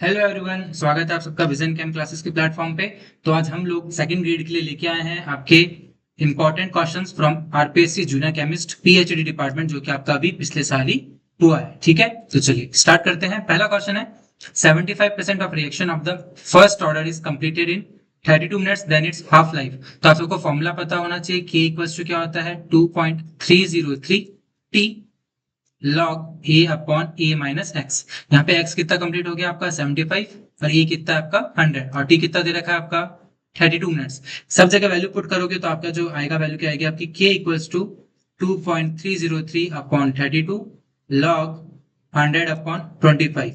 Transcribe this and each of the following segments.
Hello everyone, स्वागत है आप सबका विजन कैम क्लासेस के प्लेटफॉर्म पे। तो आज हम लोग सेकंड ग्रेड के लिए लेके आए हैं आपके important questions from RPSC junior chemist PhD department, जो कि आपका अभी पिछले साल ही हुआ है। ठीक है, तो चलिए स्टार्ट करते हैं। पहला क्वेश्चन है 75% of reaction of the first order is completed in 32 minutes, then it's half life. तो आप सबको फॉर्मूला पता होना चाहिए। के इक्वल्स टू क्या होता है 2.303 टी लॉग ए अपॉन ए माइनस एक्स। यहाँ पे एक्स कितना कंप्लीट हो गया आपका 75 और ए कितना है आपका 100 और टी कितना दे रखा है आपका 32 मिनट्स। सब जगह वैल्यू पुट करोगे तो आपका जो आएगा वैल्यू क्या आएगी आपकी k equals to 2.303 upon 32 log 100 upon 25।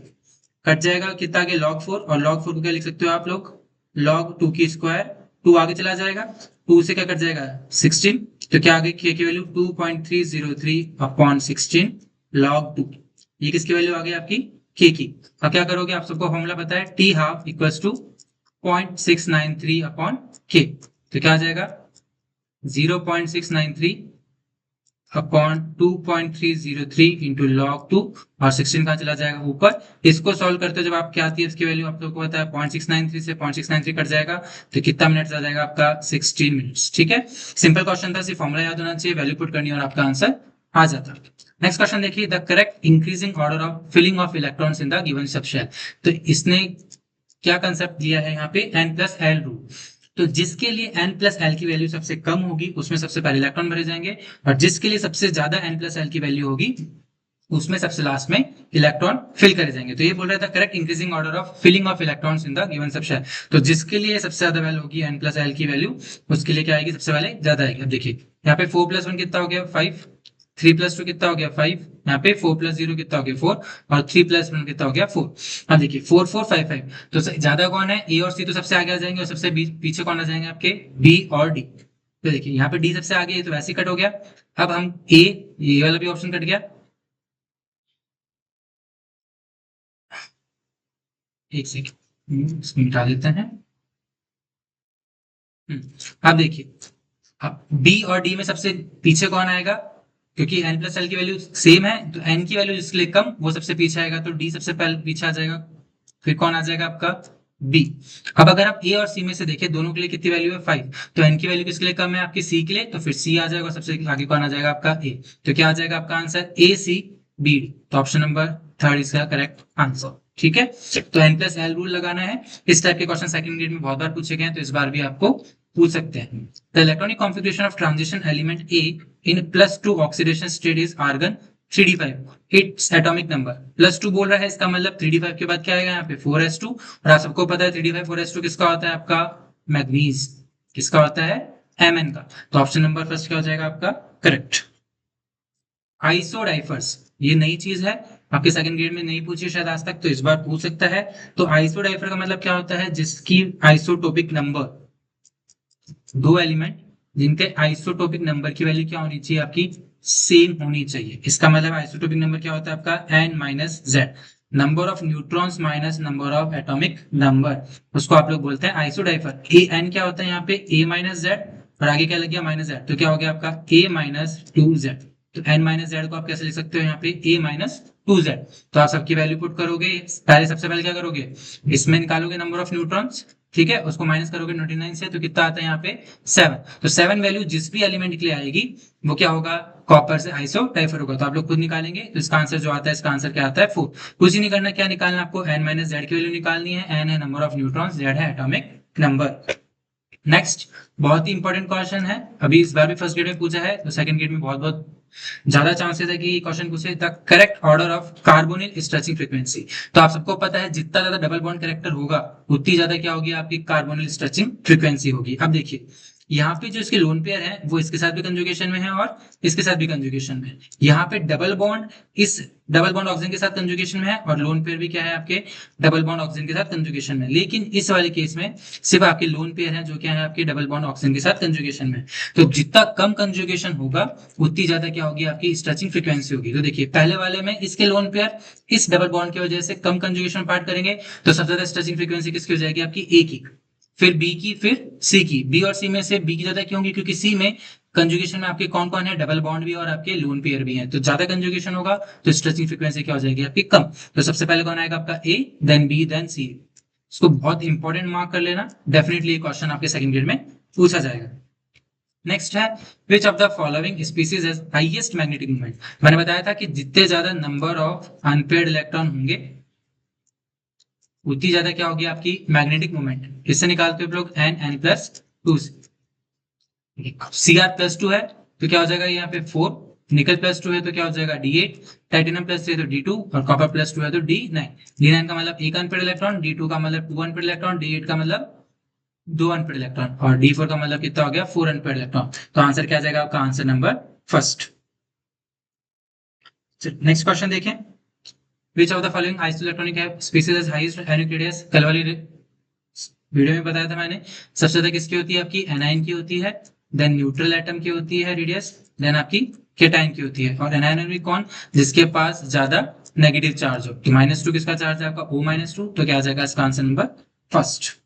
कट जाएगा कितना आगे लॉग 4, और लॉग 4 को क्या लिख सकते हो आप लोग लॉग 2 की स्क्वायर। 2 आगे चला जाएगा, 2 से क्या कट जाएगा 16। तो क्या आगे के वैल्यू 2.303 अपॉन 16 लॉग 2। ये किसकी वैल्यू आ गई आपकी के की। अब क्या करोगे, आप सबको फॉर्मूला पता है t half equals to 0.693 upon k. तो क्या आ जाएगा 0.693 अपॉन 2.303 इंटू लॉग 2, और 16 कहाँ चला जाएगा ऊपर। इसको सॉल्व करते हो जब आप क्या आती है इसकी वैल्यू आप लोगों को पता है 0.693 से 0.693 कट जाएगा, तो कितना मिनट आ जाएगा आपका 16 मिनट्स। ठीक है, सिंपल क्वेश्चन था, सिर्फ फॉर्मूला याद होना चाहिए, वैल्यू पुट करनी और आपका आंसर आ जाता। नेक्स्ट क्वेश्चन देखिए, the correct increasing order of filling of electrons in the given subshell. तो इसने क्या कंसेप्ट दिया है यहाँ पे एन प्लस एल रूल। तो जिसके लिए एन प्लस एल की वैल्यू सबसे कम होगी उसमें सबसे पहले इलेक्ट्रॉन भरे जाएंगे, और जिसके लिए सबसे ज्यादा एन प्लस एल की वैल्यू होगी उसमें सबसे लास्ट में इलेक्ट्रॉन फिल करे जाएंगे। तो ये बोल रहा था correct increasing order of filling of electrons in the given subshell. तो जिसके लिए सबसे ज्यादा वैल्यू होगी एन प्लस एल की वैल्यू, उसके लिए क्या आएगी सबसे पहले ज्यादा आएगी। अब देखिए यहाँ पे 4+1 कितना हो गया 5, 3+2 कितना हो गया 5, यहाँ पे 4+0 कितना हो गया 4, और 3+1 कितना हो गया 4। अब देखिए 4 4 5 5, तो ज्यादा कौन है ए और सी, तो सबसे आगे आ जाएंगे, और सबसे पीछे कौन आ जाएंगे आपके बी और डी। तो देखिए यहाँ पे डी सबसे आगे है तो वैसे ही कट हो गया। अब हम ए, ये वाला भी ऑप्शन कट गया। एक सेकेंड इसको मिटा देते हैं। अब देखिए, अब बी और डी में सबसे पीछे कौन आएगा, क्योंकि एन प्लस एल की वैल्यू सेम है, तो एन की वैल्यू जिसके लिए कम वो सबसे पीछे आएगा, तो डी सबसे पहले पीछे आ जाएगा। फिर कौन आ जाएगा आपका बी। अब अगर आप ए और सी में से देखें दोनों के लिए कितनी वैल्यू है 5, तो एन की वैल्यू किसके लिए कम है आपकी सी के लिए, तो फिर सी आ जाएगा और सबसे आगे कौन आ जाएगा आपका ए। तो क्या आ जाएगा आपका answer a c b d. तो ऑप्शन नंबर थर्ड इसका करेक्ट आंसर। ठीक है, तो एन प्लस एल रूल लगाना है। इस टाइप के क्वेश्चन सेकंड ग्रेड में बहुत बार पूछे गए हैं, तो इस बार भी आपको पूछ सकते हैं। The electronic configuration of transition element a in +2 oxidation state is argon 3d5। It's atomic number +2 बोल रहा है, इसका मतलब 3d5 के बाद क्या आएगा यहाँ पे 4s2। और आप सबको पता है 3d5 4s2 किसका होता है आपका मैग्नीज, किसका होता है Mn का। तो ऑप्शन नंबर फर्स्ट क्या हो जाएगा आपका करेक्ट। आइसोडाइफर्स, ये नई चीज है, आपके सेकंड ग्रेड में नहीं पूछी शायद आज तक, तो इस बार पूछ सकता है। तो आइसोडाइफर का मतलब क्या होता है, जिसकी आइसोटोपिक नंबर, दो एलिमेंट जिनके आइसोटोपिक नंबर की वैल्यू क्या होनी चाहिए आपकी सेम होनी चाहिए। इसका मतलब आइसोटोपिक नंबर क्या होता है आपका n minus Z, number of neutrons minus number of atomic number, उसको आप लोग बोलते हैं आइसोडाइफर। ए एन क्या होता है यहाँ पे a माइनस जेड, और आगे क्या लग गया माइनस जेड, तो क्या हो गया आपका a माइनस 2z। तो n माइनस जेड को आप कैसे लिख सकते हो यहाँ पे a माइनस 2z। तो आप सबकी वैल्यू पुट करोगे, पहले सबसे पहले क्या करोगे इसमें निकालोगे नंबर ऑफ न्यूट्रॉन्स, ठीक है, उसको माइनस करोगे 29 से, तो कितना आता है यहाँ पे 7। तो 7 वैल्यू जिस भी एलिमेंट के लिए आएगी वो क्या होगा कॉपर से आइसोडाइफर होगा। तो आप लोग खुद निकालेंगे, तो इसका आंसर जो आता है, इसका आंसर क्या आता है 4। कुछ ही नहीं करना, क्या निकालना आपको n माइनस जेड की वैल्यू निकालनी है। n है नंबर ऑफ न्यूट्रॉन्स, जेड है एटॉमिक नंबर। नेक्स्ट बहुत ही इंपॉर्टेंट क्वेश्चन है, अभी इस बार भी फर्स्ट ग्रेड में पूछा है, तो सेकंड ग्रेड में बहुत बहुत ज्यादा चांसेस है कि क्वेश्चन पूछे। The correct order of carbonyl stretching frequency. तो आप सबको पता है जितना ज्यादा डबल बॉन्ड कैरेक्टर होगा उतनी ज्यादा क्या होगी आपकी कार्बोनिल स्ट्रेचिंग फ्रीक्वेंसी होगी। अब देखिए यहाँ पे जो इसके लोन पेयर है वो इसके साथ भी कंजुगेशन में है और इसके साथ भी कंजुगेशन में है। यहाँ पे डबल बॉन्ड इस डबल बॉन्ड ऑक्सीजन के साथ कंजुगेशन में है, और लोन पेयर भी क्या है आपके डबल बॉन्ड ऑक्सीजन के साथ कंजुगेशन में। लेकिन इस वाले केस में सिर्फ आपके लोन पेयर है जो क्या है आपके डबल बॉन्ड ऑक्सीजन के साथ कंजुगेशन में। तो जितना कम कंजुगेशन होगा उतनी ज्यादा क्या होगी आपकी स्ट्रेचिंग फ्रीक्वेंसी होगी। तो देखिए पहले वाले में इसके लोन पेयर इस डबल बॉन्ड की वजह से कम कंजुगेशन पार्ट करेंगे, तो सबसे ज्यादा स्ट्रेचिंग फ्रीक्वेंसी किसकी हो जाएगी आपकी ए की। फिर बी की, फिर सी की। बी और सी में से बी की ज्यादा क्यों होगी? क्योंकि सी में कंजुगेशन में आपके कौन कौन है? डबल बॉन्ड भी और आपके लोन पेयर भी हैं, तो ज्यादा कंजुगेशन होगा तो स्ट्रेचिंग फ्रीक्वेंसी क्या हो जाएगी आपकी? कम। तो सबसे पहले कौन आएगा आपका? ए, देन बी, देन सी। इसको बहुत इंपॉर्टेंट मार्क कर लेना, डेफिनेटली ये क्वेश्चन आपके सेकंड ग्रेड में पूछा जाएगा। नेक्स्ट है, विच of the following species has highest magnetic moment. मैंने बताया था कि जितने ज्यादा नंबर ऑफ अनपेयर्ड इलेक्ट्रॉन होंगे उतनी ज्यादा क्या होगी आपकी मैग्नेटिक मोमेंट। इससे निकालते हो लोग n+2। Cr+2 है तो क्या हो जाएगा यहाँ पे 4, निकल +2 है तो क्या हो जाएगा D8, टाइटेनियम +3 है तो D2 और कॉपर +2 है तो D9। D9 का मतलब एक अनपेयर्ड इलेक्ट्रॉन, D2 का मतलब 2 अनपेयर्ड इलेक्ट्रॉन, D8 का मतलब 2 अनपेयर्ड इलेक्ट्रॉन और D4 का मतलब कितना हो गया? 4 अनपेयर्ड इलेक्ट्रॉन। तो आंसर क्या आ जाएगा आपका? Answer number first. Next question देखें, which of the following isoelectronic species has highest atomic radius. कल वाली वीडियो में बताया था मैंने, सबसे ज्यादा किसकी होती है? आपकी एनाइन की होती है, देन न्यूट्रल एटम की होती है रेडियस, देन आपकी केटाइन की होती है। और एनाइन में कौन? जिसके पास ज्यादा नेगेटिव चार्ज हो। कि -2 किसका चार्ज है आपका? O-2। तो क्या आ जाएगा इसका answer number first.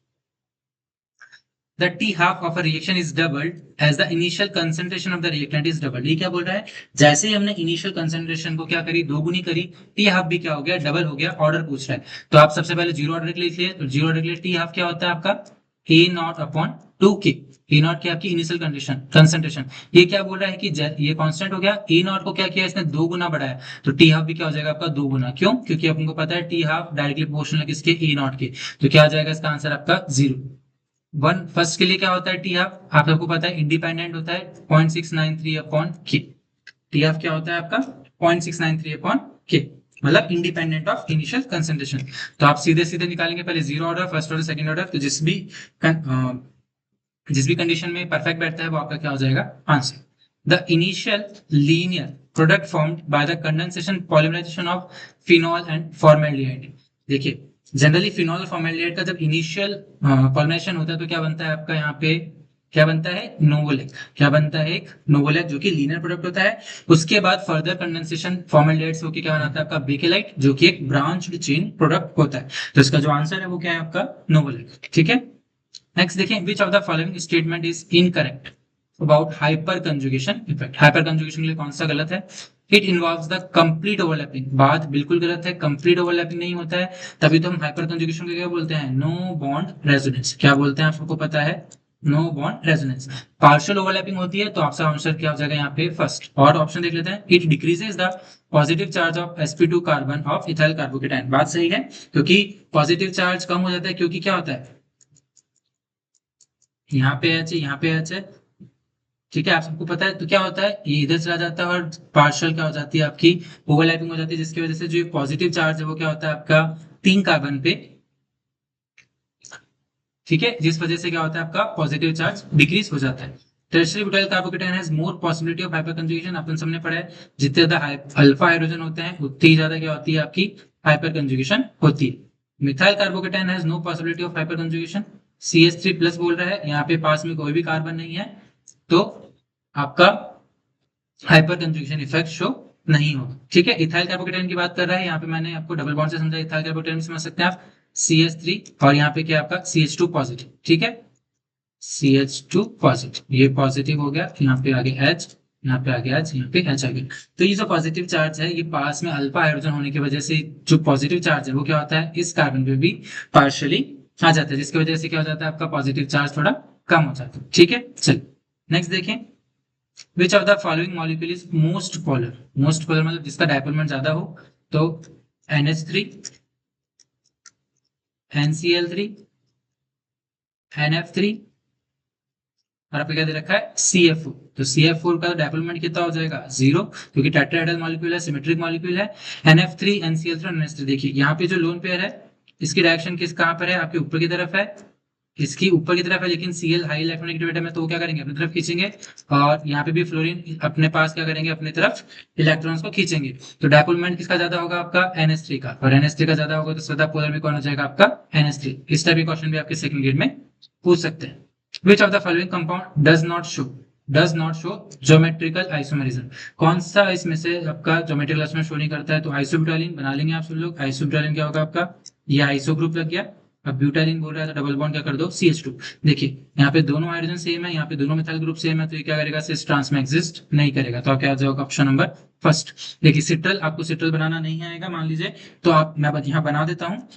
The T half of a reaction is doubled as the initial concentration of the reactant is doubled। ये क्या बोल रहा है? जैसे ही हमने इनिशियल कंसेंट्रेशन को क्या करी? दोगुनी करी, टी हाफ भी क्या हो गया? डबल हो गया। ऑर्डर पूछ रहा है तो आप सबसे पहले जीरो ऑर्डर के लिए लिखिए। तो जीरो ऑर्डर के लिए टी हाफ क्या होता है आपका? A0/2K। A0 की आपकी इनिशियल कंडीशन कंसेंट्रेशन। ये क्या बोल रहा है कि ये कांस्टेंट हो गया। A0 को क्या किया इसने? दो गुना बढ़ाया, तो टी हाफ भी क्या हो जाएगा आपका? दो गुना। क्यों? क्योंकि आपको पता है टी हाफ डायरेक्टली प्रोपोर्शनल है किसके? A0 के। तो क्या आ जाएगा इसका आंसर आपका? 0। वन फर्स्ट के लिए क्या होता है? टी हाफ आप सबको पता है इंडिपेंडेंट होता है 0.693/K। टी हाफ क्या होता है आपका? 0.693/K, मतलब इंडिपेंडेंट ऑफ इनिशियल कंसेंट्रेशन। तो आप सीधे सीधे निकालेंगे पहले zero order, first order, second order. तो जिस भी कंडीशन में परफेक्ट बैठता है वो आपका क्या हो जाएगा? Answer. The initial linear product formed by the condensation polymerisation of phenol and formaldehyde. देखिए जनरली फिनॉल और फॉर्मेल्डिहाइड का जब इनिशियल पॉलिमराइजेशन होता है तो क्या बनता है आपका? यहाँ पे क्या बनता है? नोवोलेक। क्या बनता है? एक नोवोलेक, जो कि लीनियर प्रोडक्ट होता है। उसके बाद फर्दर कंडेंसेशन फॉर्मेल्डिहाइड से होकर क्या बनाता है आपका? बेकेलाइट, जो कि एक ब्रांच्ड चेन प्रोडक्ट होता है। तो इसका जो आंसर है वो क्या है आपका? नोवोलेक। ठीक है। नेक्स्ट देखें, which of the following statement is incorrect about hyper conjugation effect. Hyper conjugation के लिए कौन सा गलत है? It involves the complete overlapping. बात बिल्कुल गलत है, कंप्लीट ओवरलैपिंग नहीं होता है। तभी तो हम हाइपर कंजुगेशन को क्या बोलते हैं? No bond resonance. क्या बोलते हैं आपको पता है? No bond resonance. Partial overlapping होती है तो आपका आंसर क्या हो जाएगा यहाँ पे? फर्स्ट। और ऑप्शन देख लेते हैं, it decreases the positive charge of sp2 carbon of ethyl carbocation. बात सही है, क्योंकि पॉजिटिव चार्ज कम हो जाता है, क्योंकि क्या होता है? यहाँ पे एच है, यहाँ पे एच है। ठीक है, आप सबको पता है। तो क्या होता है? ये इधर चला जाता है और पार्शियल क्या हो जाती है आपकी? ओवरलैपिंग हो जाती है, जिसकी वजह से जो पॉजिटिव चार्ज है वो क्या होता है आपका? 3 कार्बन पे। ठीक है, जिस वजह से क्या होता है आपका? पॉजिटिव चार्ज डिक्रीज हो जाता है। Tertiary butyl carbocation has more possibility of hyperconjugation. अपन सबने पढ़ा है जितने ज्यादा अल्फा हाइड्रोजन होते हैं उतनी ही ज्यादा क्या होती है आपकी? हाइपर कंजुगेशन होती है। Methyl carbocation has no possibility of hyperconjugation. CH3+ बोल रहा है, यहाँ पे पास में कोई भी कार्बन नहीं है, तो आपका हाइपर कंजुगेशन इफेक्ट शो नहीं होगा। ठीक है, इथाइल कार्बोकेटाइन की बात कर रहा है, यहाँ पे मैंने आपको डबल बॉन्ड से समझा। इथाइल कार्बोकेटाइन समझ सकते हैं आप, CH3 और यहाँ पे क्या आपका? CH2 positive. ठीक है, CH2 पॉजिटिव, ये पॉजिटिव हो गया। यहाँ पे आगे H, यहाँ पे आगे H, यहाँ पे H आ गया। तो ये जो पॉजिटिव चार्ज है ये पास में अल्फा हाइड्रोजन होने की वजह से जो पॉजिटिव चार्ज है वो क्या होता है? इस कार्बन पे भी पार्शियली आ जाता है, जिसकी वजह से क्या हो जाता है आपका? पॉजिटिव चार्ज थोड़ा कम हो जाता है। ठीक है, चलिए नेक्स्ट देखें, which of the following molecule is most polar. Most polar मतलब जिसका डायपोलमेंट ज्यादा हो। तो NH3, NCl3, NF3 और आपको क्या दे रखा है? CF4। तो CF4 का डायपोलमेंट कितना हो जाएगा? 0, क्योंकि टेट्राहेड्रल मॉलिक्यूल है, सिमेट्रिक मॉलिक्यूल है। NF3, NCl3 और NH3। देखिए यहाँ पे जो लोन पेयर है इसकी डायरेक्शन किस कहाँ पर है? आपके ऊपर की तरफ है, इसकी ऊपर की तरफ है, लेकिन Cl हाई इलेक्ट्रॉनिक एटम है तो वो क्या करेंगे? अपनी तरफ खींचेंगे। और यहाँ पे भी फ्लोरीन अपने पास क्या करेंगे? अपनी तरफ इलेक्ट्रॉन्स को खींचेंगे। तो डायपोलमेंट किसका ज्यादा होगा? आपका NH3 का। और NH3 का ज्यादा होगा तो सदा पोलर में कौन हो जाएगा? आपका NH3। इस टाइप के क्वेश्चन भी आपके सेकंड ग्रेड में पूछ सकते हैं। विच of the following compound does not show geometrical isomerism. कौन सा इसमें से आपका ज्योमेट्रिकल आइसोमेरिज्म शो नहीं करता है? तो आइसोब्यूटाइलिन बना लेंगे आप सब लोग। आइसोब्यूटाइलिन क्या होगा आपका? ये आइसो ग्रुप लग गया। अब ब्यूटाइलिन बोल रहा है तो डबल बॉन्ड क्या कर दो CH2। देखिए यहाँ पे दोनों हाइड्रोजन सेम है, यहाँ पे दोनों मिथाइल ग्रुप सेम है, तो ये क्या करेगा, सिस ट्रांस में एग्जिस्ट नहीं करेगा। तो क्या आ जाएगा ऑप्शन नंबर फर्स्ट। देखिए सिट्रल, आपको सिट्रल बनाना नहीं आएगा मान लीजिए, तो आप मैं यहाँ बना देता हूँ,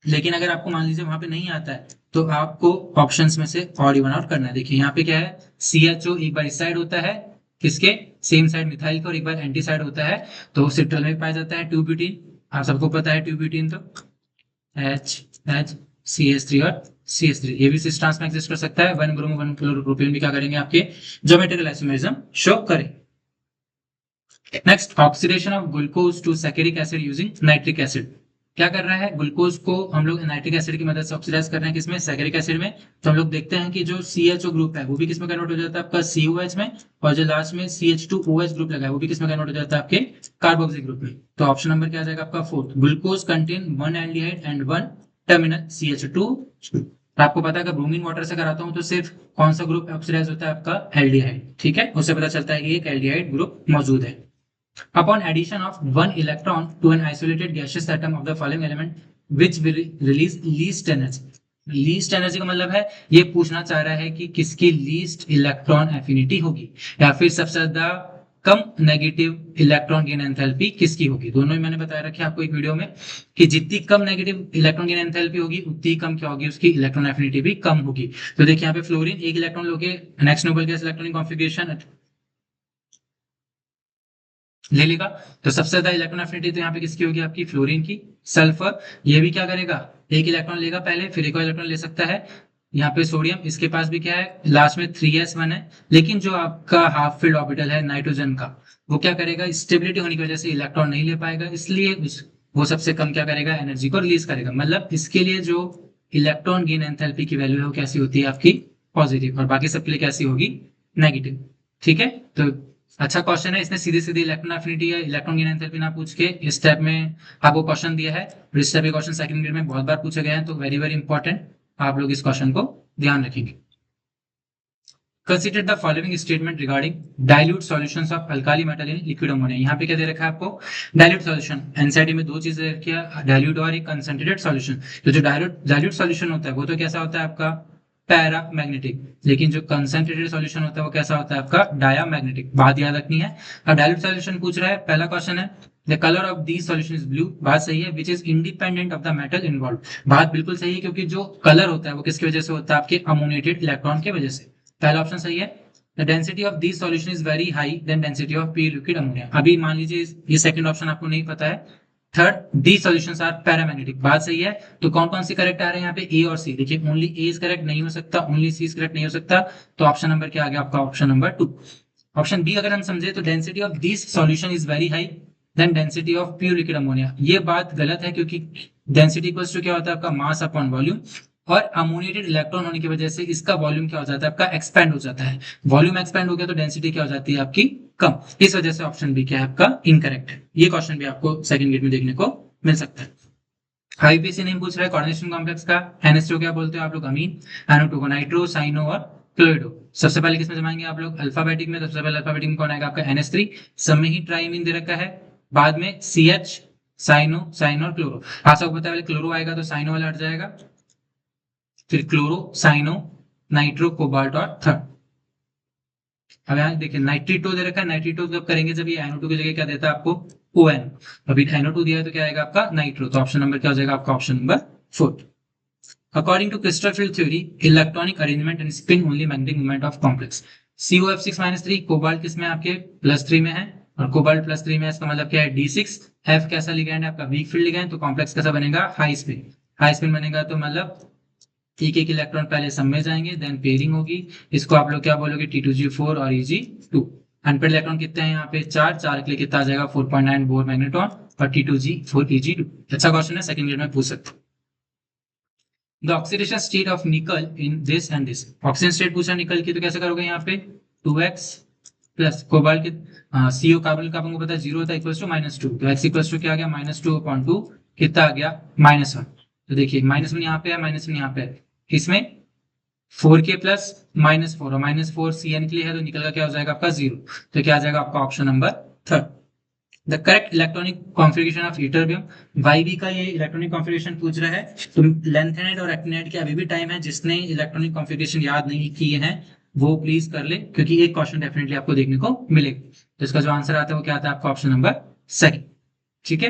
लेकिन अगर आपको मान लीजिए वहां पे नहीं आता है तो आपको ऑप्शंस में से ऑड इवन आउट करना है। देखिए यहाँ पे क्या है, CHO एक बार इस साइड होता है, किसके, सेम साइड मिथाइल का, और एक बार एंटी साइड होता है, तो सिट्रल में पाया जाता है 2 ब्यूटीन। आप सबको पता है 2 ब्यूटीन, तो H CH3 और CH3, ये भी सिस ट्रांस में एग्जिस्ट कर सकता है। 1 ब्रोमो 1 क्लोरोप्रोपेन भी क्या करेंगे, आपके ज्योमेट्रिकल आइसोमेरिज्म शो करें। Next, oxidation of glucose to saccharic acid using nitric acid. क्या कर रहा है, ग्लूकोज को हम लोग नाइट्रिक एसिड की मदद से ऑक्सीडाइज कर रहे हैं, किसमें, सैकेरिक एसिड में। तो हम लोग देखते हैं कि जो CHO ग्रुप है वो भी किसमें कन्वर्ट हो जाता है, आपका COH में, और जो लास्ट में CH2OH ग्रुप लगा है वो भी किसमें कन्वर्ट हो जाता है, आपके कार्बोक्सी ग्रुप में। तो ऑप्शन नंबर क्या आ जाएगा आपका fourth. Glucose contain 1 aldehyde and 1 terminal CH2। आपको पता है कि ब्रोमीन वाटर से कराता हूं तो सिर्फ कौन सा ग्रुप ऑक्सीडाइज होता है, आपका एल्डिहाइड। ठीक है, उससे पता चलता है कि एक एल्डिहाइड ग्रुप मौजूद है। Upon addition of one electron to an isolated gaseous atom of the following element, which will release least energy. Least energy का मतलब है, ये पूछना चाह रहा है कि किसकी लीस्ट इलेक्ट्रॉन एफिनिटी होगी, या फिर सबसे ज्यादा कम नेगेटिव इलेक्ट्रॉन गेन एंथैल्पी किसकी होगी। दोनों ही मैंने बताया रखे आपको एक वीडियो में कि जितनी कम नेगेटिव इलेक्ट्रॉन गेन एंथैल्पी होगी उतनी कम क्या होगी, उसकी इलेक्ट्रॉन एफिनिटी भी कम होगी। तो देखिए यहाँ पे फ्लोरीन एक इलेक्ट्रॉन लोगे, next noble gas electronic configuration ले लेगा, तो सबसे ज्यादा इलेक्ट्रॉन एफिनिटी तो यहाँ पे किसकी होगी, आपकी फ्लोरीन की। सल्फर, ये भी क्या करेगा, एक इलेक्ट्रॉन लेगा पहले, फिर एक और इलेक्ट्रॉन ले सकता है। यहाँ पे सोडियम, इसके पास भी क्या है, लास्ट में 3s1 है, लेकिन जो आपका हाफ फील्ड ऑर्बिटल है नाइट्रोजन का, वो क्या करेगा, स्टेबिलिटी होने की वजह से इलेक्ट्रॉन नहीं ले पाएगा, इसलिए वो सबसे कम क्या करेगा, एनर्जी को रिलीज करेगा। मतलब इसके लिए जो इलेक्ट्रॉन गेन एंथैल्पी की वैल्यू है वो कैसी होती है, आपकी पॉजिटिव, और बाकी सबके लिए कैसी होगी, नेगेटिव। ठीक है, तो अच्छा क्वेश्चन है, इसने सीधे सीधे इलेक्ट्रॉन एफिनिटी या इलेक्ट्रॉन गेन एंथैल्पी ना पूछ के इस टाइप में आपको क्वेश्चन दिया है। इस टाइप के क्वेश्चन सेकंड ग्रेड में बहुत बार पूछे गए हैं, तो वेरी वेरी इंपॉर्टेंट, आप लोग इस क्वेश्चन को ध्यान रखेंगे। Consider the following statement regarding dilute solutions of alkali metal in liquid ammonia. यहाँ पे क्या दे रखा है आपको, डाइल्यूट सॉल्यूशन। एनसीईआरटी में दो चीजें रखी है, डाइल्यूट और एक कंसंट्रेटेड सॉल्यूशन। तो जो डाइल्यूट सॉल्यूशन होता है वो तो कैसा होता है, आपका पैरामैग्नेटिक, लेकिन जो कंसंट्रेटेड सॉल्यूशन होता है वो कैसा होता है, आपका डायामैग्नेटिक। बात याद रखनी है। अब डाइल्यूट सॉल्यूशन पूछ रहा है, पहला क्वेश्चन है the colour of the solution is blue. बात सही है, which is independent of the metal involve. बात बिल्कुल सही है, क्योंकि जो कलर होता है वो किसकी वजह से होता है, आपके अमोनिएटेड इलेक्ट्रॉन की वजह से। पहला ऑप्शन सही है। The density of these solution is very high than density of pure liquid ammonia। अभी मान लीजिए ये सेकंड ऑप्शन आपको नहीं पता है। Third, these solutions are paramagnetic। बात सही है। तो कौन कौन सी करेक्ट आ रहे हैं यहाँ पे, ए और सी। देखिए ओनली ए इज करेक्ट नहीं हो सकता, ओनली सी इज करेक्ट नहीं हो सकता, तो ऑप्शन नंबर क्या आ गया आपका, ऑप्शन नंबर 2। ऑप्शन बी अगर हम समझे तो density of this solution is very high then density of pure liquid ammonia. ये बात गलत है, क्योंकि डेंसिटी इक्वल्स टू क्या होता है, आपका मास अपॉन वॉल्यूम, और अमोनिएटेड इलेक्ट्रॉन होने की वजह से इसका वॉल्यूम क्या हो जाता है, आपका एक्सपैंड हो जाता है। वॉल्यूम एक्सपैंड हो गया तो डेंसिटी क्या हो जाती है, आपकी कम। इस वजह से ऑप्शन बी क्या है, आपका इनकरेक्ट है। ये क्वेश्चन भी आपको सेकंड ग्रेड में देखने को मिल सकता है। आईपीसी नेम पूछ रहा है कोऑर्डिनेशन कॉम्प्लेक्स का। NH2 क्या बोलते हो आप लोग, अमीन। NO2 को नाइट्रो, साइनो और क्लोरिडो। सबसे पहले किसमें जमाएंगे आप लोग, अल्फाबेटिक में। सबसे पहले अल्फाबेटिक में कौन आएगा, आपका NH3। सब में ही ट्राइमीन दे रखा है, बाद में CH, साइनो, साइन और क्लोरो। आप सबको पता है क्लोरो आएगा तो साइनो वाला हट जाएगा, फिर क्लोरो, साइनो, नाइट्रो, कोबाल्ट और थर्ड। अब यहाँ देखिए नाइट्रिटो दे रखा है, नाइट्रिटो कब करेंगे, जब ये NO2 की जगह क्या देता है आपको, ON। अभी NO2 दिया है तो क्या आएगा आपका नाइट्रो, तो ऑप्शन नंबर क्या हो जाएगा आपका, option number 4। According to crystal field theory, electronic arrangement and spin only magnetic moment of complex. COF6-3, cobalt किसमें आपके +3 में है, और कोबाल्ट +3 में, इसका मतलब क्या है D6। F कैसा लिगैंड है आपका, वीक फील्ड लिगैंड, तो कॉम्प्लेक्स कैसा बनेगा, हाई स्पिन। हाई स्पिन बनेगा तो मतलब एक एक इलेक्ट्रॉन पहले सब में जाएंगे, देन पेयरिंग होगी। इसको आप लोग क्या बोलोगे, T2G4 और Eg2। अनपेड इलेक्ट्रॉन कितने हैं यहाँ पे, 4 4 के लिए कितना आ जाएगा, 4.9 बोर मैग्नेट्रॉन और T2G4 Eg2। अच्छा क्वेश्चन है, सेकंड ग्रेड में पूछ सकते हो। द ऑक्सीडेशन स्टेट ऑफ निकल in this and this. Oxygen state पूछा निकल की, तो कैसे करोगे यहाँ पे, 2x प्लस कोबाल्ट के CO कार्बन का आपको पता है 0 होता है, इक्वल्स टू -2। तो x इक्वल्स टू क्या आ गया, -2/2, कितना आ गया, -1। तो देखिए -1 यहाँ पे है, -1 यहाँ पे है, इसमें 4k प्लस -4 और -4 CN के लिए है, तो निकल का क्या हो जाएगा आपका 0। तो क्या आ जाएगा आपका option number 3। The correct electronic configuration of ytterbium. YB का ये इलेक्ट्रॉनिक कॉन्फ़िगरेशन पूछ रहा है, तो लेंथेनेट और एक्टिनेट के अभी भी टाइम है। जिसने इलेक्ट्रॉनिक कॉन्फ़िगरेशन याद नहीं किए हैं वो प्लीज कर ले, क्योंकि एक क्वेश्चन डेफिनेटली आपको देखने को मिलेगा। तो इसका जो आंसर आता है वो क्या आता है आपका ऑप्शन नंबर सेकंड। ठीक है,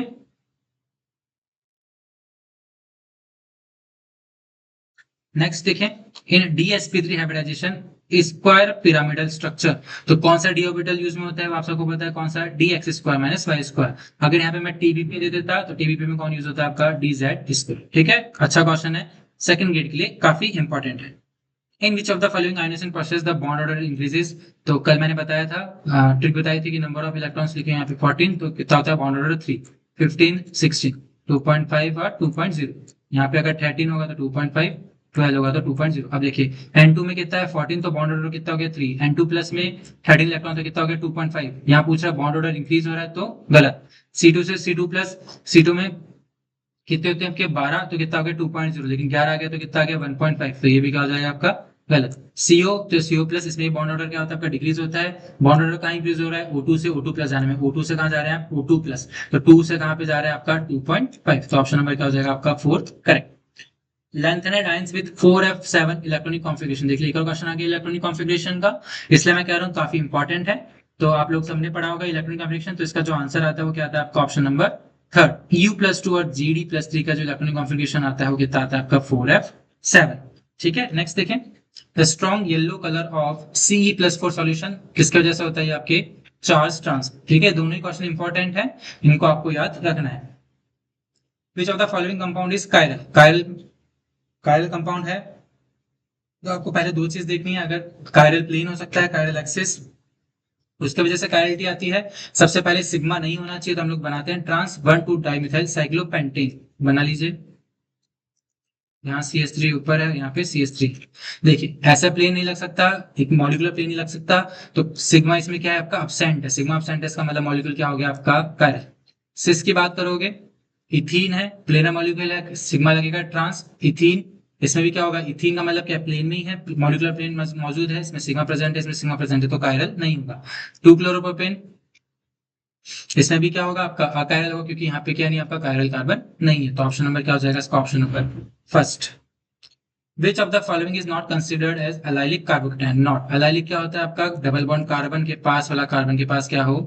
नेक्स्ट देखें, in DsP3 hybridisation square pyramidal structure, तो कौन सा डी ऑर्बिटल यूज में होता है वो आप सबको पता है, कौन सा, DX² - Y²। अगर यहाँ पे मैं TBP दे देता तो TBP में कौन यूज होता है आपका DZ²। ठीक है, अच्छा क्वेश्चन है, सेकंड गेट के लिए काफी इंपॉर्टेंट है। In which of the following ionisation process the bond order increases, तो कल मैंने बताया था, ट्रिक बताई थी कि नंबर ऑफ इलेक्ट्रॉन्स लिखे यहाँ पे 14, तो कितना होता है बॉन्ड ऑर्डर 3, 15, 16, 2.5 और 2.0। यहाँ पे अगर 13 होगा तो 2.5, 12 होगा तो 2.0। अब देखिए N2 में कितना है 14, तो बॉन्ड ऑर्डर कितना हो गया 3, N2 प्लस में 13 इलेक्ट्रॉन तो कितना हो गया 2.5। यहाँ पूछ रहा है बॉन्ड ऑर्डर इंक्रीज हो रहा है तो गलत। C2 से C2 प्लस, C2 में कितने होते हैं आपके 12, तो कितना हो गया 2.0, लेकिन 11 आ गया तो कितना आ गया 1.5, तो ये भी क्या हो जाएगा आपका गलत। CO, तो CO प्लस, इसमें बॉन्ड ऑर्डर क्या होता है आपका डिक्रीज होता है। बॉन्ड ऑर्डर कहाँ इंक्रीज हो रहा है, O2 से O2 प्लस जाने में, O2 से कहाँ जा रहे हैं आप O2 प्लस, तो 2 से कहाँ पे जा रहा है आपका 2.5, तो ऑप्शन नंबर क्या हो जाएगा आपका fourth correct. Lanthanide ions with 4f7 electronic configuration, देखिए एक और क्वेश्चन आ गया इलेक्ट्रॉनिक कॉन्फ़िगरेशन का, इसलिए मैं कह रहा हूँ काफी इंपॉर्टेंट है। तो आप लोग सबने पढ़ा होगा इलेक्ट्रॉनिक कॉन्फ़िगरेशन, तो इसका जो आंसर आता है वो क्या आता है आपका ऑप्शन नंबर थर्ड। EU+2 और GD+3 का जो इलेक्ट्रॉनिक कॉन्फ़िगरेशन आता है वो कितना आता है आपका 4f7। ठीक है, नेक्स्ट देखें, the strong yellow colour of Ce+4 solution किसकी वजह से होता है, आपके चार्ज ट्रांसफर। ठीक है, दोनों ही क्वेश्चन इंपॉर्टेंट है, इनको आपको याद रखना है। विच of the following compound is chiral, chiral chiral compound है, तो आपको पहले दो चीज देखनी है, अगर कायरल प्लेन हो सकता है, कायरल एक्सिस, उसकी वजह से कायरलिटी आती है। सबसे पहले सिग्मा नहीं होना चाहिए, तो हम लोग बनाते हैं ट्रांस 1,2 डाइमिथाइल साइक्लोपेंटेन, बना लीजिए। यहाँ CH3 ऊपर है, यहाँ पे CH3। देखिए ऐसा प्लेन नहीं लग सकता, एक मॉलिक्यूलर प्लेन नहीं लग सकता, तो सिग्मा इसमें क्या है आपका अब्सेंट है, सिग्मा अब्सेंट है, इसका मतलब मॉलिक्यूल क्या हो गया आपका कायरल। सिस की बात करोगे, इथीन है, प्लेनर मॉलिक्यूल है, सिग्मा लगेगा ट्रांस इथीन। इसमें भी क्या होगा, इथीन का मतलब क्या प्लेन में ही है, मॉलिक्यूलर प्लेन मौजूद है, इसमें सिग्मा प्रेजेंट है, इसमें सिग्मा प्रेजेंट है, तो कायरल नहीं होगा। 2 क्लोरोप्रोपेन, इसमें भी क्या होगा आपका अकायरल होगा, क्योंकि यहाँ पे क्या नहीं आपका कायरल कार्बन नहीं है, तो ऑप्शन नंबर क्या हो जाएगा इसका option number first. Which of the following is not considered as allylic carbocation, not allylic क्या होता है आपका डबल बॉन्ड कार्बन के पास वाला कार्बन के पास क्या हो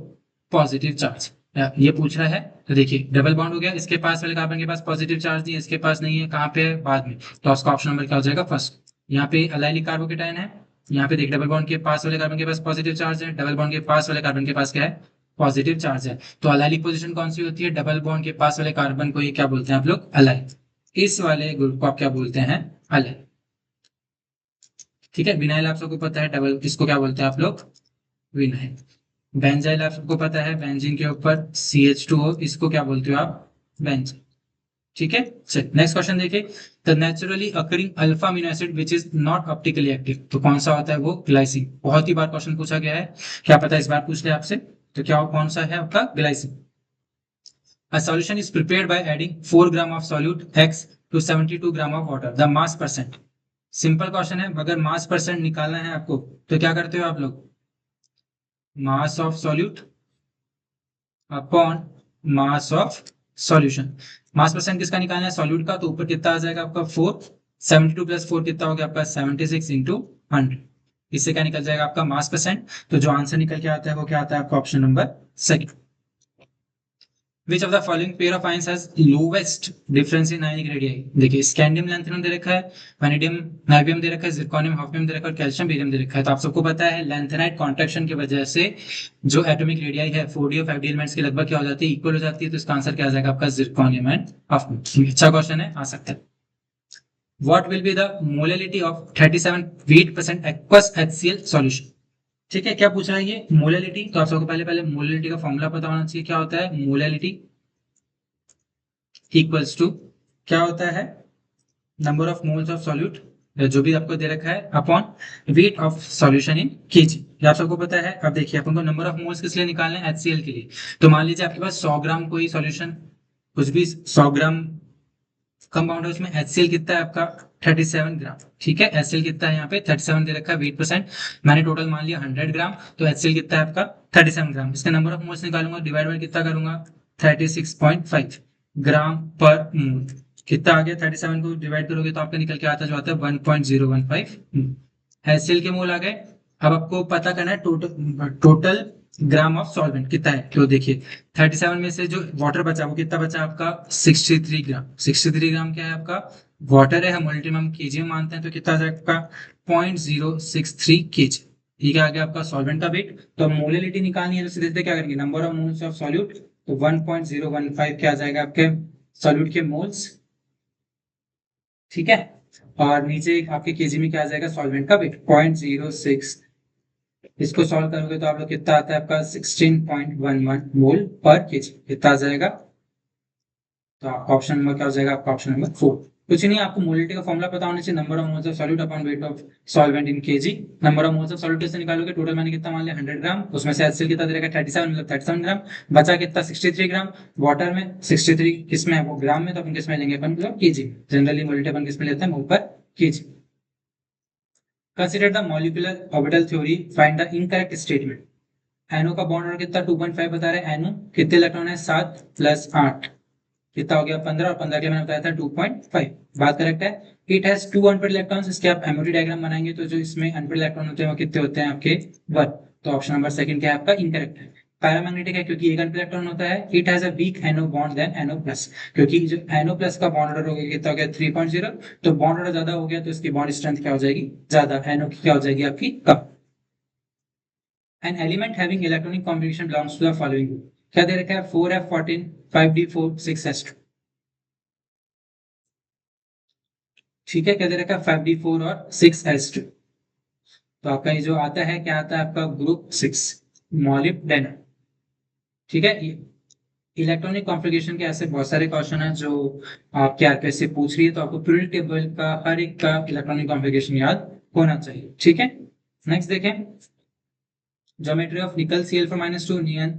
पॉजिटिव चार्ज, ये पूछ रहा है। तो देखिए डबल बॉन्ड हो गया, इसके पास वाले कार्बन के पास पॉजिटिव चार्ज नहीं है, इसके पास नहीं है, कहाँ पे है बाद में, तो उसका ऑप्शन नंबर क्या हो जाएगा फर्स्ट। यहाँ पे अलाइलिक कार्बोकेटायन है, यहाँ पे देख डबल बॉन्ड के पास वाले कार्बन के पास पॉजिटिव चार्ज है, डबल बॉन्ड के पास वाले कार्बन के पास क्या है पॉजिटिव चार्ज है, तो अलाइलिक पोजीशन कौन सी होती है, डबल बॉन्ड के पास वाले कार्बन को ये क्या बोलते हैं आप लोग अलाइल, इस वाले ग्रुप को आप क्या बोलते हैं अलाइल। ठीक है, विनाइल आप सबको पता है, डबल इसको क्या बोलते हैं आप लोग विनाइल। बेंजाइल आप सबको पता है, बेंजीन के ऊपर CH2O, इसको क्या बोलते हो आप बेंजीन। ठीक है, चलिए नेक्स्ट क्वेश्चन देखिए, the naturally occurring alpha amino acid which is not optically active, तो कौन सा होता है वो ग्लाइसिन। बहुत ही बार क्वेश्चन पूछा गया है, क्या पता इस बार पूछ ले आपसे, तो क्या कौन सा है आपका glycine. A solution is prepared by adding 4 gram of solute X to 72 gram of water. The mass percent. Simple question है, अगर मास परसेंट निकालना है आपको तो क्या करते हो आप लोग, mass of solute upon mass of solution. Mass percent किसका निकालना है सॉल्यूट का, तो ऊपर कितना आ जाएगा आपका 4, 72 प्लस 4 कितना हो गया आपका 76 इंटू 100, इससे क्या निकल जाएगा आपका मास परसेंट। तो जो आंसर निकल के आता है वो क्या आता है आपका option number second. Which of the following pair of ions has lowest difference in ionic radii, देखिए स्कैंडियम लैंथेनम दे रखा है, वैनेडियम नाइबियम दे रखा है, जिरकोनियम हॉफनियम दे रखा है और कैल्शियम बेरियम दे रखा है, तो आप सबको पता है लैंथेनाइट कॉन्ट्रैक्शन की वजह से जो एटॉमिक रेडियाई है 4d और 5d एलिमेंट्स की लगभग क्या हो जाती है इक्वल हो जाती है, तो इसका आंसर क्या आ जाएगा आपका जिरकोनियम एंड हॉफनियम। अच्छा क्वेश्चन है, आ सकता है। What will be the molality of 37% aqueous HCl solution, ठीक है, क्या पूछ रहा है ये मोलैलिटी, तो आप सबको पहले पहले मोलैलिटी का फॉर्मूला पता होना चाहिए, क्या होता है मोलैलिटी इक्वल्स टू क्या होता है number of moles of solute जो भी आपको दे रखा है upon weight of solution in KG, ये आप सबको पता है। अब देखिए अपन को नंबर ऑफ मोल्स किस लिए निकालना है HCl के लिए, तो मान लीजिए आपके पास 100 ग्राम कोई सॉल्यूशन कुछ भी 100 ग्राम कंपाउंड है, उसमें HCl कितना है आपका 37 ग्राम। ठीक है, HCl कितना है यहाँ पे 37 दे रखा है, वेट परसेंट मैंने टोटल मान लिया 100 ग्राम, तो HCl कितना है आपका 37 ग्राम। इसका नंबर ऑफ मोल्स निकालूंगा, डिवाइड बाय कितना करूंगा 36.5 ग्राम पर मोल। कितना आ गया, 37 को डिवाइड करोगे तो आपका निकल के आता जो आता है 1.015 HCl के मोल आ गए। अब आपको पता करना है टोटल ग्राम ऑफ सॉल्वेंट कितना है। तो देखिए 37 में से जो वाटर बचा वो कितना बचा आपका 63 ग्राम। 63 ग्राम क्या है आपका वाटर है, हम अल्टीमेट केजी में मानते हैं, तो कितना आ जाएगा आपका 0.063 केजी। ठीक है, आ गया आपका सॉल्वेंट का वेट। तो मोलिलिटी निकालनी है तो सीधे सीधे क्या करेंगे, number of moles of solute, तो 1.015 क्या आ जाएगा आपके सॉल्यूट के मोल्स। ठीक है, और नीचे आपके केजी में क्या आ जाएगा सॉल्वेंट का वेट 0.06। इसको सॉल्व करोगे तो आप लोग कितना आता है आपका 16.11 मोल पर केजी कितना आ जाएगा। तो आपका ऑप्शन नंबर क्या हो जाएगा, आपका ऑप्शन नंबर 4। कुछ नहीं, आपको मोलिटी का फॉर्मूला पता होना चाहिए, number of moles of solute upon weight of solvent in KG. Number of moles of solute कैसे निकालोगे, टोटल मैंने कितना मान लिया 100 ग्राम, उसमें से HCl कितना दे रखा है 37, मतलब 37 ग्राम, बचा कितना 63 ग्राम। वाटर में 63 किसमें है वो ग्राम में, तो अपन किसमें लेंगे अपन मतलब केजी। जनरली मोलिटी अपन किसमें लेते हैं mole per KG. Consider the molecular orbital theory, find the incorrect statement. N O का बॉन्ड और कितना 2.5 बता रहे हैं, एनो कितने इलेक्ट्रॉन है 7 + 8 कितना हो गया 15, और 15 के मैंने बताया था 2.5, बात करेक्ट है। इट हैज 2 अनपेयर्ड इलेक्ट्रॉन्स, इसके आप एमओटी डायग्राम बनाएंगे तो जो इसमें अनपेयर्ड इलेक्ट्रॉन होते हैं वो कितने होते हैं आपके 1। तो ऑप्शन नंबर सेकंड क्या है आपका इनकरेक्ट है। पैरामैग्नेटिक है क्योंकि एक अनपेयर्ड इलेक्ट्रॉन होता है। It has a weak N O bond than N O plus, क्योंकि जो एनो प्लस का बॉन्ड ऑर्डर हो गया कितना हो गया 3.0, तो बॉन्ड ऑर्डर ज्यादा हो गया तो इसकी बॉन्ड स्ट्रेंथ क्या हो जाएगी ज्यादा, एनो की क्या हो जाएगी आपकी कम। An element having electronic configuration belongs to the following group. क्या दे रखा है 4f14 5d4 6s2। ठीक है, क्या दे रखा है 5d4 और 6s2। तो आपका ये जो आता है क्या आता है आपका ग्रुप 6 मॉलिब्डेनम। ठीक है, इलेक्ट्रॉनिक कॉन्फ़िगरेशन के ऐसे बहुत सारे क्वेश्चन हैं जो आपके आरपीएससी पूछ रही है, तो आपको पीरियोडिक टेबल का हर एक का इलेक्ट्रॉनिक कॉन्फ़िगरेशन याद होना चाहिए। ठीक है, नेक्स्ट देखें, ज्योमेट्री ऑफ निकल Cl4-2 नियन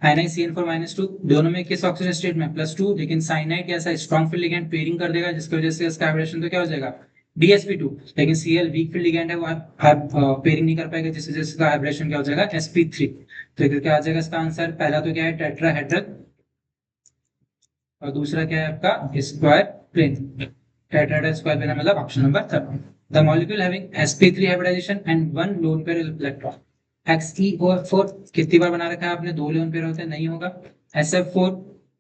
NiCN4-2, दोनों में किस ऑक्सीजन स्टेट में +2, लेकिन साइनाइड कैसा स्ट्रॉन्ग फील्ड लिगेंड पेयरिंग कर देगा जिसकी वजह से इसका हाइब्रिडेशन तो क्या हो जाएगा DsP2, लेकिन Cl वीक फील्ड लिगेंड है वो पेयरिंग नहीं कर पाएगा जिस वजह से इसका हाइब्रिडेशन क्या हो जाएगा sp3। तो इधर क्या आ जाएगा इसका आंसर, पहला तो क्या है टेट्राहेड्रल और दूसरा क्या है आपका square plane. Tetrahedral square plane मतलब option number 3। The molecule having sp3 hybridisation and 1 lone pair electron. XeO4 कितनी बार बना रखा है आपने, 2 लोन पेयर होते हैं, नहीं होगा। SF4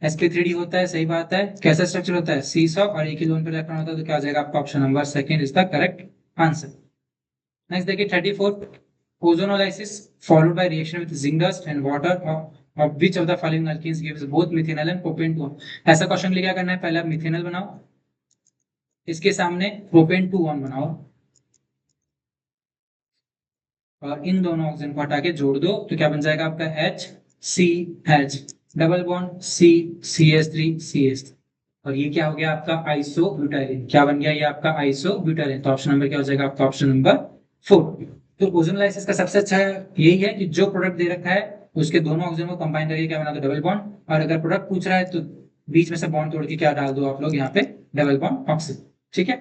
sp3d होता है, सही बात है। कैसा स्ट्रक्चर होता है सीसॉ और एक ही लोन पेयर इलेक्ट्रॉन होता है, तो क्या आ जाएगा आपका option number second is the correct answer. Next देखिए 34, ozonolysis followed by reaction with zinc dust and water of which of the following alkenes gives both methanol and propane 2। ऐसा question के लिए क्या करना है, पहले आप मिथेनॉल बनाओ, इसके सामने प्रोपेन 2 बनाओ और इन दोनों ऑक्सीजन को हटा के जोड़ दो, तो क्या बन जाएगा आपका HCH डबल बॉन्ड CH3CH3। और ये क्या हो गया आपका आइसोब्यूटाइलिन, क्या बन गया ये आपका आइसोब्यूटाइलिन। तो ऑप्शन नंबर क्या हो जाएगा आपका ऑप्शन नंबर 4। तो ओजोनोलाइसिस का सबसे अच्छा यही है कि जो प्रोडक्ट दे रखा है उसके दोनों ऑक्सीजन को कंबाइन करके क्या बना दो डबल बॉन्ड, और अगर प्रोडक्ट पूछ रहा है तो बीच में से बॉन्ड तोड़ के क्या डाल दो आप लोग यहाँ पे डबल बॉन्ड ऑक्सीजन। ठीक है,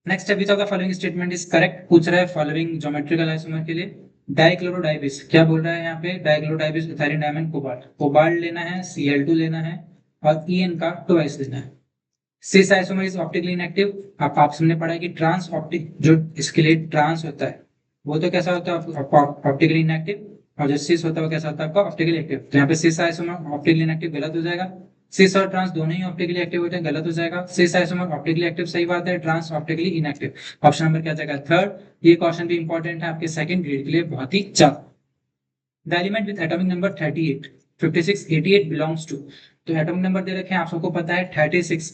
नेक्स्ट है विच of the following statement is correct, पूछ रहा है फॉलोइंग ज्योमेट्रिकल आइसोमर के लिए। डाइक्लोरोडाइबिस क्या बोल रहा है यहाँ पे, डाइक्लोरोडाइबिस इथाइलिन डायमंड कोबाल्ट, कोबाल्ट लेना है Cl2 लेना है और En का ट्वाइस लेना है। Cis isomer is optically inactive, आप हमने पढ़ा है कि ट्रांस ऑप्टिक जो इसके लिए ट्रांस होता है वो तो कैसा होता है ऑप्टिकली इनएक्टिव, और जो सिस होता है वो कैसा होता है आपका ऑप्टिकली एक्टिव। तो यहाँ पे सिस आइसोमर ऑप्टिकली इनएक्टिव गलत हो जाएगा, सिस और ट्रांस दोनों ही ऑप्टिकली एक्टिव होते हैं, गलत हो जाएगा। सिस आइसोमर ऑप्टिकली एक्टिव सही बात है, trans optically inactive. Option number क्या जाएगा थर्ड। ये क्वेश्चन भी इंपॉर्टेंट है आपके सेकंड ग्रेड के लिए बहुत ही ज्यादा। The element with atomic number 38 56 88 belongs to, तो एटॉमिक नंबर दे रखे हैं आप सबको पता है 36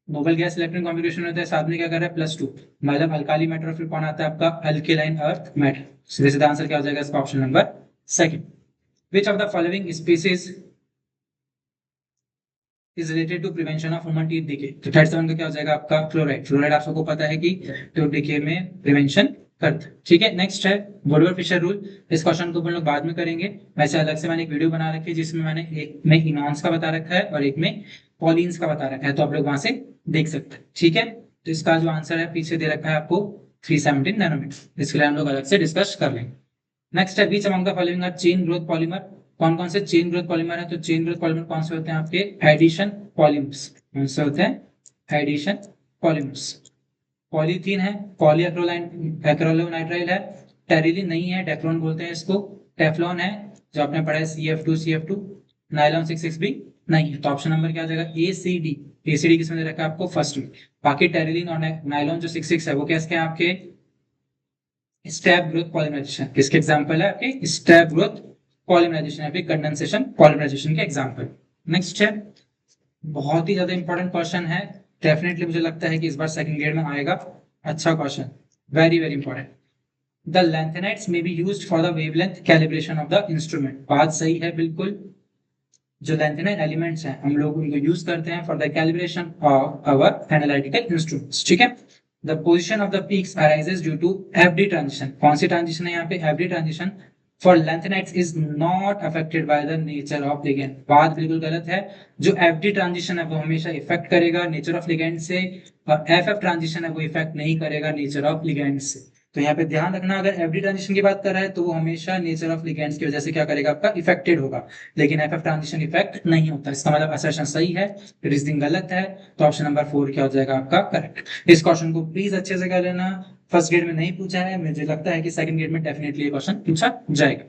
नोबल गैस इलेक्ट्रॉन कॉन्फ़िगरेशन होता है, साथ में क्या कर रहा है +2 मतलब अल्काली मैटर, फिर कौन आता है आपका अल्केलाइन अर्थ मैटर। सीधे सीधा आंसर क्या हो जाएगा इसका option number second. Which of the following species is related to prevention of human teeth decay, तो 37 का क्या हो जाएगा आपका फ्लोराइड। फ्लोराइड आप सबको पता है कि टूथ डिके में प्रिवेंशन करता है। ठीक है, नेक्स्ट है वुडवर्ड फिशर रूल। इस क्वेश्चन को हम लोग बाद में करेंगे, वैसे अलग से मैंने एक वीडियो बना रखी है जिसमें मैंने एक में इनॉन्स का बता रखा है और एक में पॉलिन्स का बता रखा है, तो आप लोग वहां से देख सकते हैं। ठीक है, तो इसका जो आंसर है पीछे दे रखा है आपको 317 नैनोमीटर। इसके लिए हम लोग अलग से डिस्कस कर लेंगे। नेक्स्ट है बीच among the following are chain growth polymer. कौन कौन से चेन ग्रोथ पॉलीमर है? तो चेन ग्रोथ पॉलीमर कौन से होते हैं आपके? Addition polymers. कौन से होते हैं? Addition polymers. पॉलीथीन है, पॉलीएक्रोलाइन एक्रोलोनाइट्राइल है, टेरिलिन नहीं है, डेक्रोन बोलते हैं इसको, टेफ्लॉन है जो आपने पढ़ा है CF2, नाइलॉन 6 भी नहीं है। तो ऑप्शन नंबर क्या आ जाएगा? ACD। ACD किसमें दे रखा है आपको? फर्स्ट में। बाकी टेरिलिन और नाइलॉन जो 6 है वो कैसे हैं आपके? Step growth polymerisation. किसके एग्जांपल है आपके? स्टेप ग्रोथ पॉलीमराइजेशन या फिर कंडेंसेशन पॉलीमराइजेशन के एग्जांपल। नेक्स्ट है बहुत ही ज्यादा इंपॉर्टेंट क्वेश्चन है, डेफिनेटली मुझे लगता है कि इस बार सेकंड ग्रेड में आएगा। अच्छा question, very very important. The lanthanides में be used for the wavelength calibration of the instrument. बात सही है बिल्कुल। जो लैंथेनाइट एलिमेंट्स हैं हम लोग उनको यूज करते हैं for the calibration of our analytical instruments. ठीक है। The position of the peaks arises due to FD transition. कौन सी ट्रांजिशन है यहाँ पे? FD transition. For lanthanides is not affected by the nature of ligand. बात बिल्कुल गलत है। जो एफडी ट्रांजिशन है वो हमेशा इफेक्ट करेगा नेचर ऑफ लिगेंड से, और एफएफ ट्रांजिशन है वो इफेक्ट नहीं करेगा नेचर ऑफ लिगेंड से। तो यहाँ पे ध्यान रखना, अगर एफडी ट्रांजिशन की बात कर रहा है तो वो हमेशा नेचर ऑफ लिगेंड्स की वजह से क्या करेगा? आपका इफेक्टेड होगा, लेकिन एफएफ ट्रांजिशन इफेक्ट नहीं होता। इसका मतलब असर्शन सही है, रीजनिंग गलत है। तो ऑप्शन नंबर 4 क्या हो जाएगा आपका? करेक्ट। इस क्वेश्चन को प्लीज अच्छे से कर लेना। फर्स्ट ग्रेड में नहीं पूछा है, मुझे लगता है कि सेकंड ग्रेड में डेफिनेटली ये क्वेश्चन पूछा जाएगा।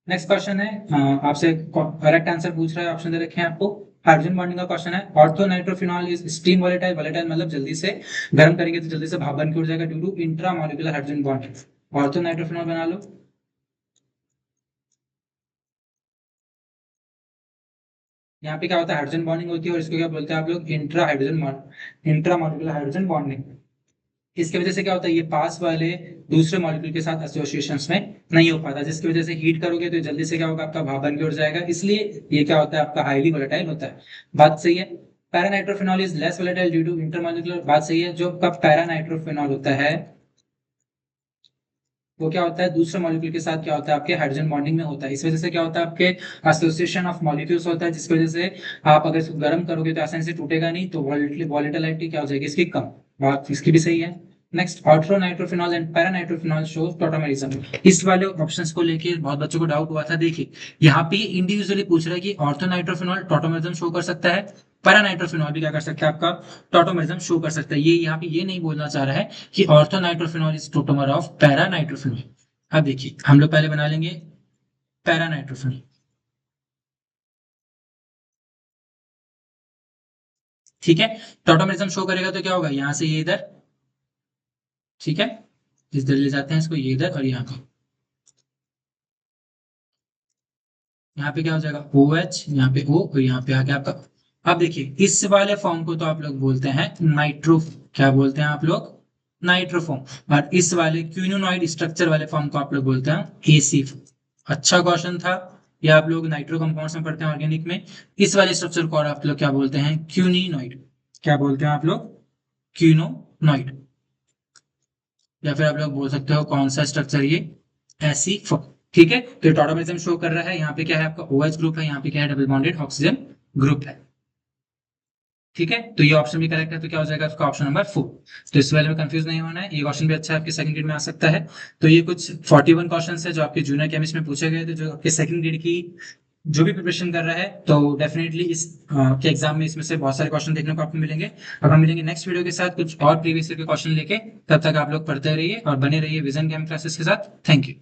नेक्स्ट क्वेश्चन है आपसे करेक्ट आंसर पूछ रहा है, ऑप्शन दे रखे हैं आपको। हाइड्रोजन बॉन्डिंग का क्वेश्चन है। Ortho nitrophenol is steam volatile. Volatile मतलब जल्दी से गर्म करेंगे तो जल्दी से भाप बन के उड़ जाएगा due to intramolecular hydrogen bond. Ortho nitrophenol बना लो। यहाँ पे क्या होता है? हाइड्रोजन बॉन्डिंग होती है और इसको क्या बोलते हैं आप लोग? Intra hydrogen bond, intra molecular hydrogen bonding. इसकी वजह से क्या होता है? ये पास वाले दूसरे मॉलिक्यूल के साथ एसोसिएशन में नहीं हो पाता, जिसकी वजह से हीट करोगे तो जल्दी से क्या होगा? आपका भाप बन के उड़ जाएगा। इसलिए ये क्या होता है? आपका हाईली वोलेटाइल होता है। बात सही है। Paranitrophenol is less volatile due to intermolecular. बात सही है। जो आपका पैरानाइट्रोफिनॉल होता है वो क्या होता है? दूसरे मॉलिक्यूल के साथ क्या होता है? आपके हाइड्रोजन बॉन्डिंग में होता है। इस वजह से क्या होता है? आपके एसोसिएशन ऑफ मॉलिक्यूल्स होता है, जिसकी वजह से आप अगर इसको गर्म करोगे तो आसानी से टूटेगा नहीं, तो वॉलेटिलिटी क्या हो जाएगी इसकी? कम। बात इसकी भी सही है। Next, orthonitrophenol and paranitrophenol show tautomerism. इस वाले ऑप्शंस को लेके बहुत बच्चों को डाउट हुआ था। देखिए यहाँ पे इंडिविजुअली पूछ रहा है कि ऑर्थोनाइट्रोफिनॉल टॉटोमेरिज्म शो कर सकता है, पैरानाइट्रोफिनॉल भी क्या कर सकता है? आपका टॉटोमेरिज्म शो कर सकता है। ये यहाँ पे ये नहीं बोलना चाह रहा है कि orthonitrophenol is tautomer of paranitrophenol. अब देखिए हम लोग पहले बना लेंगे पैरानाइट्रोफिनॉल। ठीक है, टॉटोमेरिज्म शो करेगा तो क्या होगा? यहाँ से ये इधर, ठीक है, इस तरह ले जाते हैं इसको, ये इधर और यहाँ पे। यहाँ पे क्या हो जाएगा? ओ एच, यहाँ पे ओ और यहाँ पे आ गया आपका। अब देखिए इस वाले फॉर्म को तो आप लोग बोलते हैं नाइट्रो, क्या बोलते हैं आप लोग? नाइट्रोफॉर्म। और इस वाले क्विनोनॉइड स्ट्रक्चर वाले फॉर्म को आप लोग बोलते हैं एसी फॉर्म। अच्छा क्वेश्चन था। ये आप लोग नाइट्रो कंपाउंड्स में पढ़ते हैं ऑर्गेनिक में। इस वाले स्ट्रक्चर को और आप लोग क्या बोलते हैं? क्यूनिनॉइड। क्या बोलते हैं आप लोग? क्यूनोनॉइड। या फिर आप लोग बोल सकते हो कौन सा स्ट्रक्चर ये? AC form. ठीक है, तो टॉटोमेरिज्म शो कर रहा है। यहाँ पे क्या है? आपका OH ग्रुप है, यहाँ पे क्या है? डबल बॉन्डेड ऑक्सीजन ग्रुप है। ठीक है, तो ये ऑप्शन भी करेक्ट है, तो क्या हो जाएगा उसका? Option number 4। तो इस वाले में कंफ्यूज नहीं होना है, ये क्वेश्चन भी अच्छा है, आपके सेकंड ग्रेड में आ सकता है। तो ये कुछ 41 क्वेश्चन है जो आपके जूनियर केमिस्ट में पूछे गए थे, जो आपके सेकंड ग्रेड की जो भी प्रिपरेशन कर रहा है, तो डेफिनेटली इस के एग्जाम में इसमें से बहुत सारे क्वेश्चन देखने को आपको मिलेंगे। अब हम मिलेंगे नेक्स्ट वीडियो के साथ कुछ और प्रीवियस ईयर के क्वेश्चन लेके। तब तक आप लोग पढ़ते रहिए और बने रहिए विजन केम क्लासेस के साथ। Thank you.